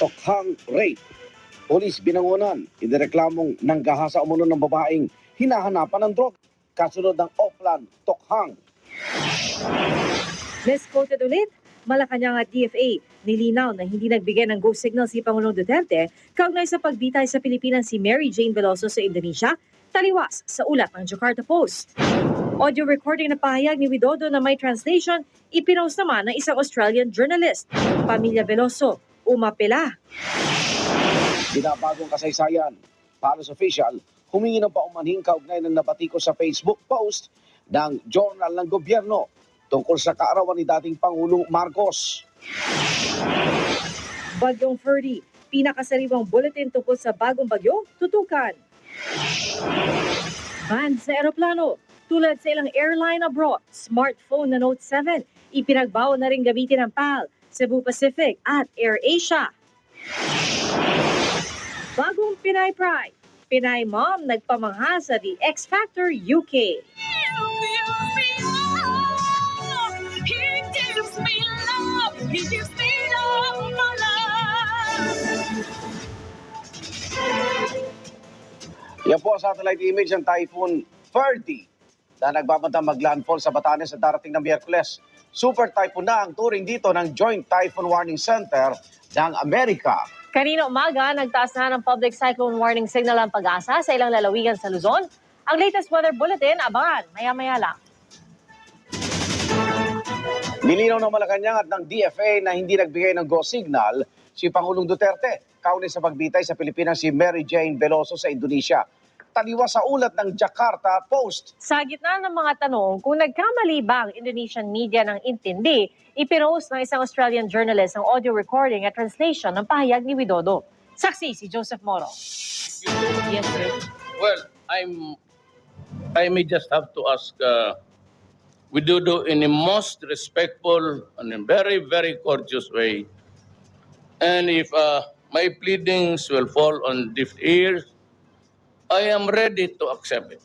Tokhang rape. Polis binangonan, inireklamong nanggahasa umano ng babaeng hinahanapan ng drug. Kasunod ng Oplan, Tokhang. Misquoted ulit, Malacanang at DFA nilinaw na hindi nagbigay ng go signal si Pangulong Duterte kaugnay sa pagbitay sa Pilipinas si Mary Jane Veloso sa Indonesia, taliwas sa ulat ng Jakarta Post. Audio recording na pahayag ni Widodo na may translation, ipinost naman ng isang Australian journalist. Pamilya Veloso, umapela. Binabagong kasaysayan. Palos official, humingi ng paumanhing kaugnay ng nabatiko sa Facebook post ng Journal ng Gobyerno tungkol sa kaarawan ni dating Pangulong Marcos. Bagyong Ferdy, pinakasariwang bulletin tungkol sa bagong bagyo, tutukan. Ban sa eroplano, tulad sa ilang airline abroad, smartphone na Note 7, ipinagbawal na rin gamitin ng PAL, Cebu Pacific at AirAsia. Bagong Pinay Pride, Pinay Mom nagpamangha sa The X Factor UK. Yan po ang satellite image ng Typhoon Ferdy na nagbabantang maglandfall sa Batanes sa darating na Miyerkules. Super typhoon na ang turing dito ng Joint Typhoon Warning Center ng Amerika. Kanina umaga, nagtaas na ng public cyclone warning signal ang Pag-asa sa ilang lalawigan sa Luzon. Ang latest weather bulletin, abangan, maya-maya lang. Nilinaw ng Malacanang at ng DFA na hindi nagbigay ng go signal si Pangulong Duterte kaugnay sa pagbitay sa Pilipinas si Mary Jane Veloso sa Indonesia. Taliwas sa ulat ng Jakarta Post. Sa gitna ng mga tanong kung nagkamali ba ang Indonesian media ng intindi, ipinost ng isang Australian journalist ang audio recording at translation ng pahayag ni Widodo. Saksi si Joseph Moro. Yes, sir. Well, I may just have to ask Widodo in a most respectful and a very, very courteous way. And if my pleadings will fall on deaf ears, I am ready to accept it.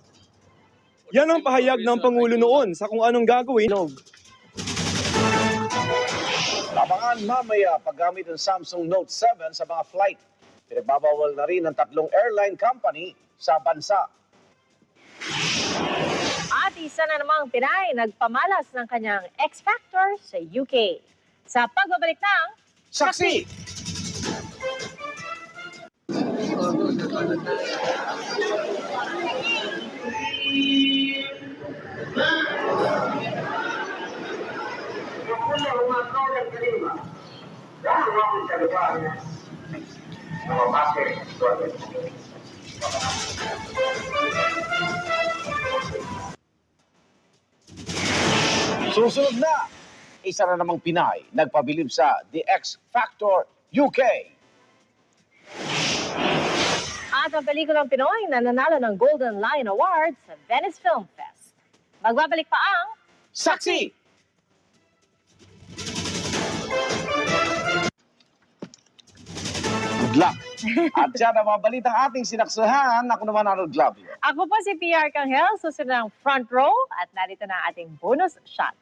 Yan ang pahayag ng Pangulo noon sa kung anong gagawin. Abangan mamaya paggamit ng Samsung Note 7 sa mga flight. Pinagbabawal na rin ng 3 airline company sa bansa. At isa na namang Pinay nagpamalas ng kanyang X Factor sa UK. Sa pagbabalik ng Saksi! Susunod na, isa na namang Pinay nagpabilib sa The X Factor UK. at ang pelikulang Pinoy na nanalo ng Golden Lion Award sa Venice Film Fest. Magbabalik pa ang Saksi! Good luck. At siya na mabalitang ating sinaksahan. Ako naman, Arnold Glavio. Ako po si PR Canghel, susunod ng front row at narito na ang ating bonus shot.